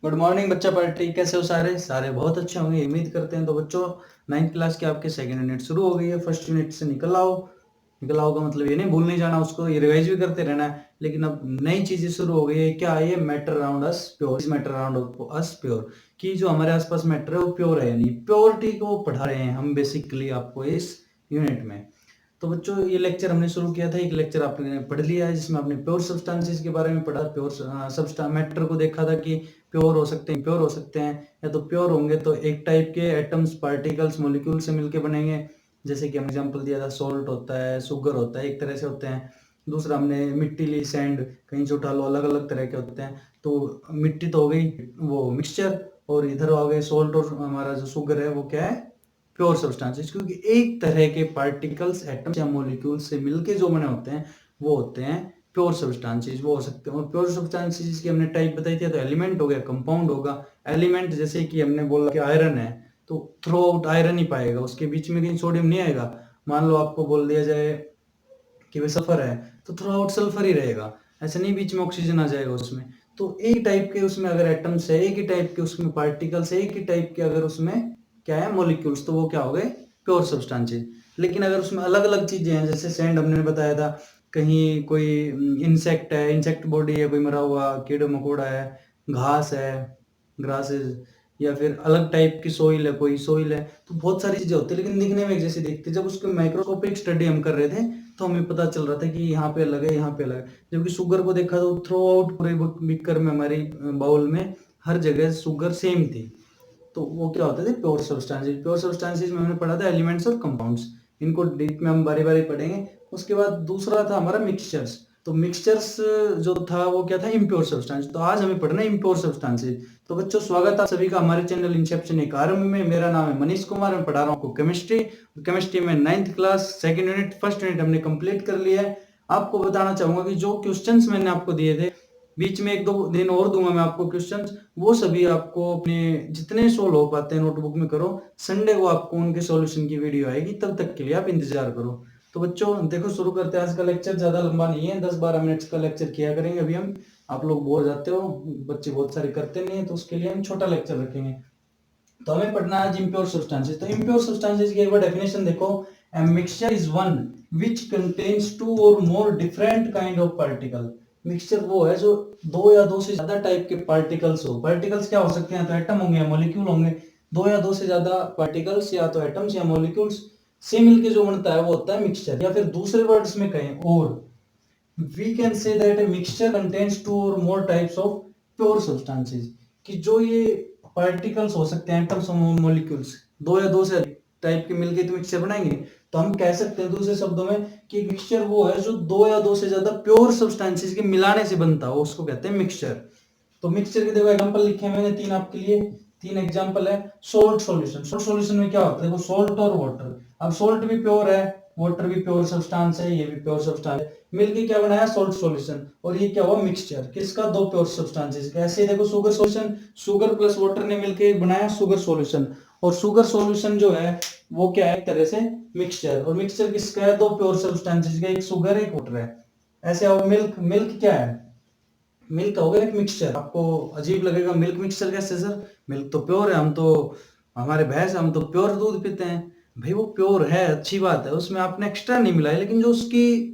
Good morning बच्चा party. कैसे हो? सारे सारे बहुत अच्छे होंगे, उम्मीद करते हैं। तो बच्चों, 9th क्लास के आपके सेकंड यूनिट शुरू हो गई है। फर्स्ट यूनिट से निकल आओ। निकल आओ का मतलब ये नहीं भूल नहीं जाना, उसको ये रिवाइज भी करते रहना है। लेकिन अब नई चीजें शुरू हो गई है। क्या है ये? Matter around us pure. इस मैटर अराउंड अस प्योर कि जो हमारे आसपास मैटर है वो प्योर है, यानी प्योरिटी को पढ़ा रहे हैं हम बेसिकली आपको इस यूनिट में। तो बच्चों, ये लेक्चर हमने शुरू किया था। एक लेक्चर आपने पढ़ लिया है जिसमें आपने प्योर सब्सटेंसेस के बारे में पढ़ा। प्योर सब्सटेंस मैटर को देखा था कि प्योर हो सकते हैं, प्योर हो सकते हैं, या तो प्योर होंगे तो एक टाइप के एटम्स, पार्टिकल्स, मॉलिक्यूल से मिलके बनेंगे। जैसे कि हमने एग्जांपल दिया था, सोल्ट होता है, शुगर होता है, एक तरह से होते हैं। दूसरा हमने मिट्टी ली, सैंड, कहीं से उठा लो, अलग अलग तरह के होते हैं। तो मिट्टी तो हो गई वो मिक्सचर, और इधर आ गए सोल्ट, और हमारा जो शुगर है वो क्या है? Pure substances. क्योंकि एक तरह के पार्टिकल्स, एटम्स या मॉलिक्यूल से मिलके जो बने होते हैं वो होते हैं प्योर सब्सटेंसेस। वो हो सकते हैं। और प्योर सब्सटेंसेस की हमने टाइप बताई थी। तो एलिमेंट हो गया, कंपाउंड होगा। एलिमेंट जैसे कि हमने बोला कि आयरन है, तो थ्रू आउट आयरन ही पाएगा, उसके बीच में कहीं सोडियम नहीं आएगा। मान लो आपको बोल दिया जाए कि भाई सल्फर है, तो थ्रू आउट सल्फर ही रहेगा। ऐसे नहीं बीच में ऑक्सीजन आ जाएगा उसमें। तो एक टाइप के उसमें अगर एटम्स है, एक ही टाइप के उसमें पार्टिकल्स है, एक ही टाइप के अगर उसमें क्या है मॉलिक्यूल्स, तो वो क्या हो गए? Pure substances. लेकिन अगर उसमें अलग अलग चीजें हैं, जैसे सैंड हमने बताया था, कहीं कोई इंसेक्ट है, इंसेक्ट बॉडी है, कोई मरा हुआ कीड़ा मकोड़ा है, घास है, ग्रासेस, या फिर अलग टाइप की सोइल है, कोई सोइल है, तो बहुत सारी चीजें होती है लेकिन दिखने में एक जैसी दिखती है। जब उसके माइक्रोस्कोपिक स्टडी हम कर रहे थे तो हमें पता चल रहा था कि यहाँ पे अलग है, यहाँ पे अलग है। जबकि शुगर को देखा तो थ्रू आउट पूरे बीकर में, हमारी बाउल में, हर जगह शुगर सेम थी। तो वो क्या होते थे? Pure substances. प्योर सब्सटेंसेस में हमने पढ़ा था एलिमेंट्स और कंपाउंड्स। इनको डीप में हम बारी बारी पढ़ेंगे। उसके बाद दूसरा था हमारा मिक्सचर्स। तो मिक्सचर्स जो था वो क्या था? Impure substance. तो आज हमें पढ़ना है इम्प्योर सब्सटेंसेस। तो बच्चों, स्वागत है सभी का हमारे चैनल इंसेप्शन एक आरंभ में। मेरा नाम है मनीष कुमार, मैं पढ़ा रहा हूँ आपको केमिस्ट्री। केमिस्ट्री में 9th class second unit, first unit हमने कंप्लीट कर लिया है। आपको बताना चाहूंगा कि जो क्वेश्चंस मैंने आपको दिए थे, बीच में एक दो दिन और दूंगा मैं आपको क्वेश्चंस, वो सभी आपको अपने जितने सोल्व हो पाते हैं नोटबुक में करो। संडे को आपको उनके सॉल्यूशन की वीडियो आएगी, तब तक के लिए आप इंतजार करो। तो बच्चों देखो, शुरू करते हैं। आज का लेक्चर ज्यादा लंबा नहीं है, 10-12 मिनट्स का लेक्चर किया करेंगे अभी हम। आप लोग बोर हो जाते हो, बच्चे बहुत सारे करते नहीं है, तो उसके लिए हम छोटा लेक्चर रखेंगे। तो हमें पढ़ना है इम्प्योर सब्सटेंसेस। तो इम्प्योर सब्सटेंसेस की एक बार डेफिनेशन देखो। A mixture is one which contains two और more different kind of particle. Mixture वो है जो दो या दो से ज्यादा टाइप के पार्टिकल्स हो। पार्टिकल्स क्या हो सकते हैं? तो एटम होंगे या मॉलिक्यूल होंगे। दो या दो से ज्यादा पार्टिकल्स, या तो एटम्स या मॉलिक्यूल्स से मिलके जो बनता है वो होता है मिक्सचर। या फिर दूसरे वर्ड्स में कहें, और we can say that a mixture contains two or more types of pure substances। कि जो ये पार्टिकल्स हो सकते हैं, एटम्स और मॉलिक्यूल्स, दो या दो से टाइप के मिलके तो मिक्सचर बनाएंगे। तो हम कह सकते हैं दूसरे शब्दों में कि मिक्सचर वो है जो दो या दो से ज्यादा प्योर सब्सटेंसेस के मिलाने से बनता हो, उसको कहते हैं मिक्सचर। तो मिक्सचर के देखो एग्जांपल लिखे हैं मैंने तीन आपके लिए। तीन एग्जांपल है। Salt solution. सोल्ट सॉल्यूशन में क्या होता है? देखो, सोल्ट और वाटर। अब सोल्ट भी प्योर है, वाटर भी प्योर सब्सटेंस है, ये भी प्योर सब्सटेंस है, मिलके क्या बनाया? Salt solution. और ये क्या हुआ? मिक्सचर। किसका? दो प्योर सब्सटेंसेस का। ऐसे देखो, sugar solution, sugar plus water ने मिलके बनाया शुगर सॉल्यूशन। और शुगर सॉल्यूशन जो है वो क्या है? एक तरह से मिक्सचर। और मिक्सचर किसका है? दो प्योर सब्सटेंसेस का, एक शुगर एक वाटर है। ऐसे अब मिल्क, मिल्क क्या है? मिल्क हो गया एक मिक्सचर। आपको अजीब लगेगा, मिल्क मिक्सचर कैसे सर? मिल्क तो प्योर है, हम तो, हमारे भैंस है, हम तो प्योर दूध पीते हैं। भाई वो प्योर है, अच्छी बात है, उसमें आपने एक्स्ट्रा नहीं मिलाया, लेकिन जो उसकी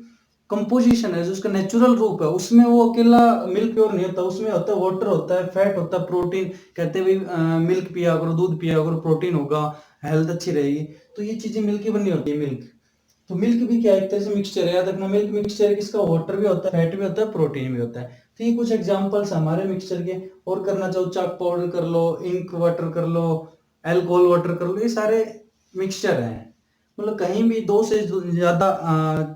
कंपोजिशन है, जो उसका नेचुरल रूप है, उसमें वो अकेला मिल्क प्योर नहीं होता। उसमें होता है वाटर, होता है फैट, होता है प्रोटीन। कहते हैं भाई मिल्क पिया करो, दूध पिया करो, प्रोटीन होगा, हेल्थ अच्छी रहेगी। तो ये चीजें मिल्क की बनी होती है, मिल्क। तो मिल्क भी क्या है? एक तरह से मिक्सचर है। याद रखना, मिल्क मिक्सचर किसका? वाटर भी होता है, फैट भी होता है, प्रोटीन भी होता है। तो ये कुछ एग्जांपल्स हमारे मिक्सचर के। और करना चाहो, चाक पाउडर कर लो, इंक वाटर कर लो, अल्कोहल वाटर कर लो, ये सारे मिक्सचर हैं। मतलब कहीं भी दो से ज्यादा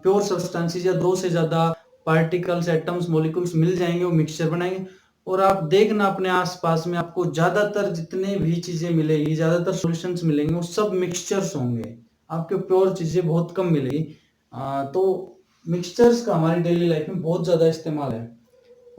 प्योर सब्सटेंसेस या दो से ज्यादा पार्टिकल्स, एटम्स, मॉलिक्यूल्स मिल जाएंगे, वो मिक्सचर बनाएंगे। और आप देखना अपने आसपास में, आपको ज्यादातर जितने भी चीजें मिलेगी, ज्यादातर सॉल्यूशंस मिलेंगे, वो सब मिक्सचर्स होंगे। आपके प्योर चीजें बहुत कम मिलेगी। तो मिक्सचर्स का हमारी डेली लाइफ में बहुत ज्यादा इस्तेमाल है।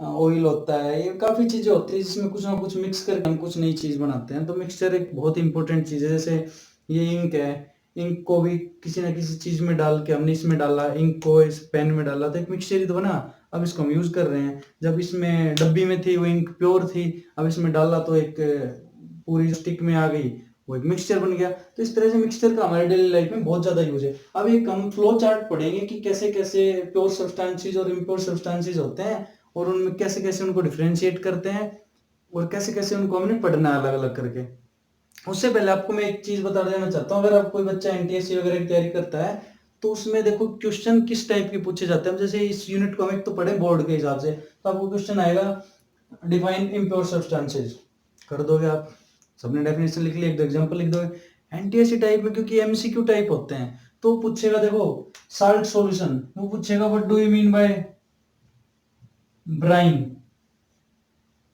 ऑयल होता है, ये काफी चीजें होती है जिसमें कुछ ना कुछ मिक्स करके हम कुछ नई चीज बनाते हैं। तो मिक्सचर एक बहुत इंपॉर्टेंट चीज है। जैसे ये इंक है, इंक को भी किसी ना किसी चीज में डाल के हमने इसमें डाला, इंक को इस पेन में डाला तो एक मिक्सचर ही तो बना। अब इसको हम यूज कर रहे हैं। जब इसमें डब्बी में थी वो इंक प्योर थी, अब इसमें डाला तो एक पूरी स्टिक में आ गई, वो एक मिक्सचर बन गया। तो इस तरह से मिक्सचर का हमारे डेली लाइफ में बहुत ज्यादा यूज है। अब एक हम फ्लो चार्ट पढ़ेंगे कि कैसे कैसे प्योर सब्सटेंसेस और इम्प्योर सब्सटेंसेस होते हैं और उनमें कैसे कैसे उनको डिफरेंशिएट करते हैं और कैसे कैसे उनको हमने पढ़ना है अलग अलग करके। उससे पहले आपको मैं एक चीज बता देना चाहता हूँ, अगर आप कोई बच्चा एनटीएससी वगैरह की तैयारी करता है तो उसमें देखो क्वेश्चन किस टाइप के पूछे जाते हैं। जैसे इस यूनिट को हम एक तो पढ़े बोर्ड के हिसाब से, तो आपको क्वेश्चन आएगा डिफाइन इम्प्योर सब्सटेंसेस, कर दोगे आप, सबने डेफिनेशन लिख ली, एक दो एग्जांपल लिख दोगे। एनटीएससी टाइप में क्योंकि एमसीक्यू टाइप होते हैं तो पूछेगा देखो साल्ट सॉल्यूशन, वो पूछेगा what do you mean by brine,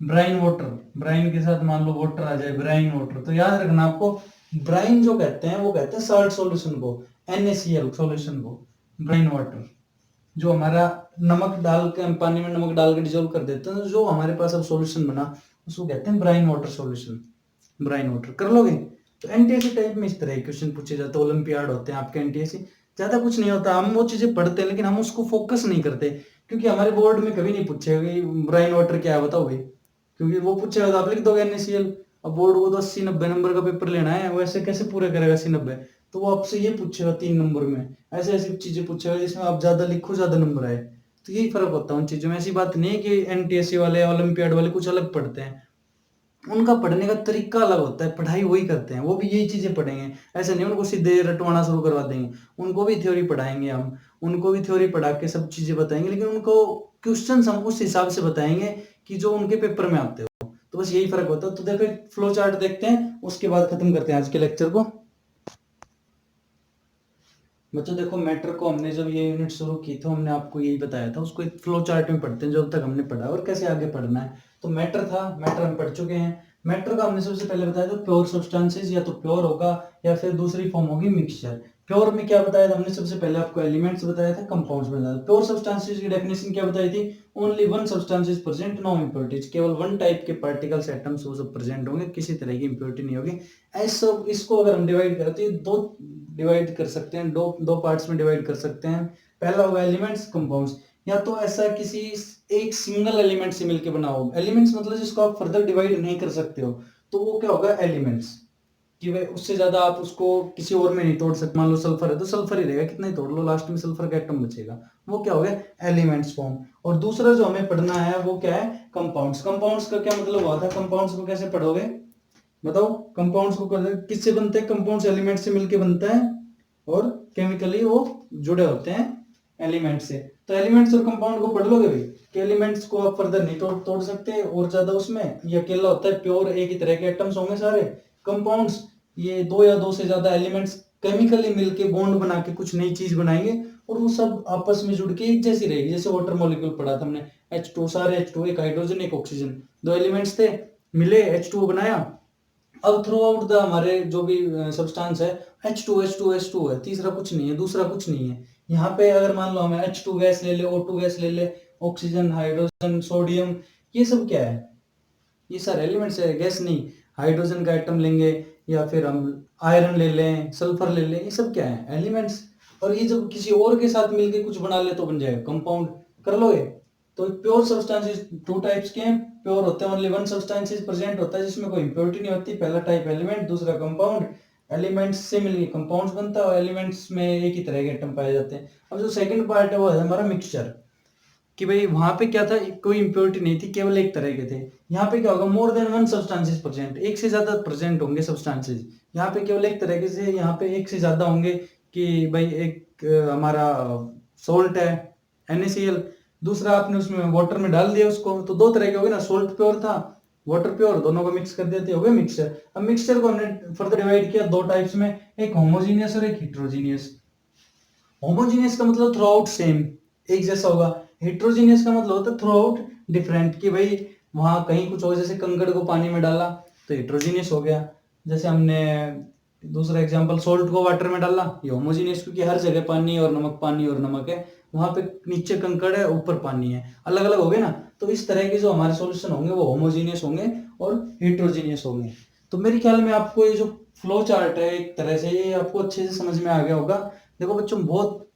brine water, brine के साथ मान लो वाटर आ जाए, ब्राइन वाटर, तो याद रखना आपको ब्राइन जो कहते हैं वो कहते हैं साल्ट सॉल्यूशन को, NaCl सॉल्यूशन को ब्राइन वाटर। जो हमारा नमक डाल के पानी में नमक डाल के डिजोल्व कर देते हैं, जो हमारे पास अब सॉल्यूशन बना उसको कहते हैं brine water solution, brine water. कर लोगे? तो एनटीएससी टाइप में इस तरह के क्वेश्चन पूछे जाते हैं, ओलंपियाड होते हैं आपके एनटीएससी। ज्यादा कुछ नहीं होता, हम वो चीजें पढ़ते हैं लेकिन हम उसको फोकस नहीं करते, क्योंकि हमारे बोर्ड में कभी नहीं पूछेगा कि ब्राइन वाटर क्या है बताओ भाई, क्योंकि वो पूछेगा तो आप लिख दोगे NaCl। अब बोर्ड को तो 80-90 नंबर का पेपर लेना है, वो ऐसे कैसे पूरा करेगा 80-90, तो वो आपसे ये पूछेगा 3 नंबर में, ऐसे ऐसी चीजें पूछेगा जिसमें आप ज्यादा लिखो ज्यादा नंबर आए। तो यही फर्क होता है उन चीजों में। ऐसी बात नहीं है कि एनटीएससी वाले ओलंपियाड वाले कुछ अलग पढ़ते हैं, उनका पढ़ने का तरीका अलग होता है, पढ़ाई वही करते हैं, वो भी यही चीजें पढ़ेंगे। ऐसे नहीं उनको सीधे रटवाना शुरू करवा देंगे, उनको भी थ्योरी पढ़ाएंगे हम, उनको भी थ्योरी पढ़ा के सब चीजें बताएंगे, लेकिन उनको क्वेश्चन हम उस हिसाब से बताएंगे कि जो उनके पेपर में आते हो। तो बस यही फर्क होता है। तो देखो एक फ्लो चार्ट देखते हैं, उसके बाद खत्म करते हैं आज के लेक्चर को। बच्चों देखो मैटर को हमने जब ये यूनिट शुरू की तो हमने आपको यही बताया था, उसको एक फ्लो चार्ट में पढ़ते हैं जो अब तक हमने पढ़ा और कैसे आगे पढ़ना है। तो मैटर था, मैटर हम पढ़ चुके हैं। मैटर का हमने सबसे पहले बताया था प्योर सब्सटेंसेस, या तो प्योर होगा या फिर दूसरी फॉर्म होगी मिक्सचर। प्योर में क्या बताया था हमने, सबसे पहले आपको एलिमेंट्स बताया था, कंपाउंड्स बताया था। प्योर सब्सटेंसेस की डेफिनेशन क्या बताई थी, only one substance is present, no impurities, केवल वन टाइप के पार्टिकल्स एटम्स वो सब प्रेजेंट होंगे, किसी तरह की इम्प्योरिटी नहीं होगी। ऐसा इसको अगर हम डिवाइड करें तो ये दो डिवाइड कर सकते हैं, दो दो पार्ट्स में डिवाइड कर सकते हैं। पहला होगा एलिमेंट्स, कंपाउंड्स, या तो ऐसा किसी एक सिंगल एलिमेंट से मिलकर बना हो, एलिमेंट्स मतलब जिसको आप फर्दर डिवाइड नहीं कर सकते हो, तो वो क्या होगा एलिमेंट्स, कि भाई उससे ज्यादा आप उसको किसी और में नहीं तोड़ सकते। मान लो सल्फर है तो सल्फर ही रहेगा, कितना ही तोड़ लो लास्ट में सल्फर का एटम बचेगा, वो क्या हो गया एलिमेंट्स फॉर्म। और दूसरा जो हमें पढ़ना है वो क्या है कंपाउंड्स। कंपाउंड्स का क्या मतलब हुआ था, कंपाउंड्स को कैसे पढ़ोगे बताओ। कंपाउंड्स को किससे बनते हैं, कंपाउंड्स एलिमेंट से मिलके बनता है और केमिकली वो जुड़े होते हैं एलिमेंट से। तो एलिमेंट्स और कंपाउंड को पढ़ लोगे भाई, कि एलिमेंट्स को आप फर्दर नहीं तोड़ सकते और ज्यादा उसमें ये अकेला होता है, प्योर एक ही तरह के एटम्स होंगे सारे। कंपाउंड्स ये दो या दो से ज्यादा एलिमेंट्स केमिकली मिलके बॉन्ड बना के कुछ नई चीज बनाएंगे और वो सब आपस में जुड़ के एक जैसी रहेगी। जैसे वाटर मॉलिक्यूल पढ़ा था हमने, H2 सारे H2, एक हाइड्रोजन एक ऑक्सीजन, दो एलिमेंट्स थे मिले H2 बनाया। अब थ्रू आउट द हमारे जो भी सब्सटेंस है H2 है, तीसरा कुछ नहीं है, दूसरा कुछ नहीं है। यहाँ पे अगर मान लो हमें H2 गैस ले ले, O2 गैस ले ले, ऑक्सीजन, हाइड्रोजन, सोडियम, ये सब क्या है, ये सारे एलिमेंट्स है, गैस नहीं। हाइड्रोजन का एटम लेंगे या फिर हम आयरन ले लें, सल्फर ले लें, ये सब क्या है एलिमेंट्स। और ये जब किसी और के साथ मिलके कुछ बना ले तो बन जाएगा कंपाउंड। कर लोगे? तो प्योर सब्सटेंसेस टू टाइप्स के हैं, प्योर होते हैं ओनली वन सब्सटेंसेस प्रेजेंट होता है जिसमें कोई इंप्योरिटी नहीं होती। पहला टाइप एलिमेंट, दूसरा कंपाउंड। एलिमेंट्स से मिलकर कंपाउंड्स बनता है और एलिमेंट्स में एक ही तरह के एटम पाए जाते हैं। अब जो सेकंड पार्ट है वो है हमारा मिक्सचर, कि भाई वहां पे क्या था, कोई इंप्योरिटी नहीं थी, केवल एक तरह के थे। यहाँ पे क्या होगा, more than one substances present, एक से ज्यादा प्रेजेंट होंगे सब्सटेंसेस। यहाँ पे केवल एक तरह के से, यहाँ पे एक से ज्यादा होंगे, कि भाई एक हमारा सोल्ट है NaCl, दूसरा आपने उसमें वाटर में डाल दिया उसको, तो दो तरह के हो गए ना, सोल्ट प्योर था, वाटर प्योर, दोनों को मिक्स कर देते हो गए मिक्सचर। अब मिक्सचर को हमने फर्दर डिवाइड किया दो टाइप्स में, एक होमोजीनियस और एक हिट्रोजीनियस। होमोजीनियस का मतलब थ्रू आउट सेम, एक जैसा होगा। हेट्रोजीनियस का मतलब होता है थ्रू आउट डिफरेंट, कि भाई वहां कहीं कुछ हो, जैसे कंकड़ को पानी में डाला तो हेट्रोजीनियस हो गया। जैसे हमने दूसरा एग्जांपल सोल्ट को वाटर में डाला, ये होमोजीनियस, क्योंकि हर जगह पानी और नमक है, वहां पे नीचे कंकड़ है ऊपर पानी है, अलग अलग हो गए ना। तो इस तरह के जो हमारे सॉल्यूशन होंगे वो होमोजीनियस होंगे और हेट्रोजीनियस होंगे। तो मेरे ख्याल में आपको ये जो फ्लो चार्ट है एक तरह से, ये आपको अच्छे से समझ में आ गया होगा। देखो बच्चों, बहुत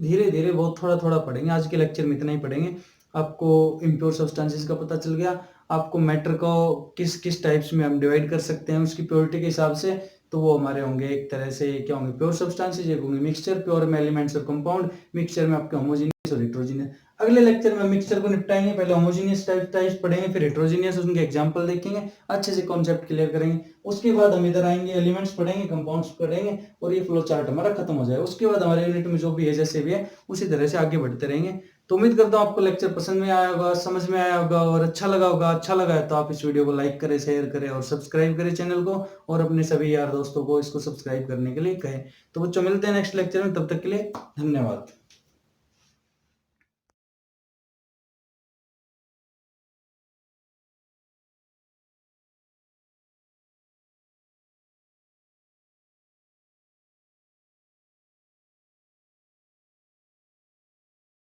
धीरे-धीरे, बहुत थोड़ा-थोड़ा पढ़ेंगे, आज के लेक्चर में इतना ही पढ़ेंगे। आपको इम्प्योर सब्सटेंसेस का पता चल गया, आपको मैटर को किस-किस टाइप्स में हम डिवाइड कर सकते हैं उसकी प्योरिटी के हिसाब से, तो वो हमारे होंगे एक तरह से क्या होंगे, प्योर सब्सटेंसेस, एक होंगे मिक्सचर, प्योर में एलिमेंट्स और कंपाउंड, मिक्सचर में आपके होमोजेनियस और हेटेरोजेनियस। अगले लेक्चर में मिक्सचर को निपटाएंगे, पहले होमोजेनियस टाइप्स पढ़ेंगे, फिर हेटेरोजेनियस, उनके एग्जांपल देखेंगे, अच्छे से कॉन्सेप्ट क्लियर करेंगे। उसके बाद हम इधर आएंगे, एलिमेंट्स पढ़ेंगे, कंपाउंड्स पढ़ेंगे, और ये फ्लो चार्ट हमारा खत्म हो जाएगा। उसके बाद हमारे यूनिट में जो भी है जैसे भी है उसी तरह से आगे बढ़ते रहेंगे। तो उम्मीद करता हूँ आपको लेक्चर पसंद में आया होगा, समझ में आया होगा और अच्छा लगा होगा। अच्छा लगा है तो आप इस वीडियो को लाइक करें, शेयर करें और सब्सक्राइब करें चैनल को, और अपने सभी यार दोस्तों को इसको सब्सक्राइब करने के लिए कहें। तो बच्चों, मिलते हैं नेक्स्ट लेक्चर में, तब तक के लिए धन्यवाद।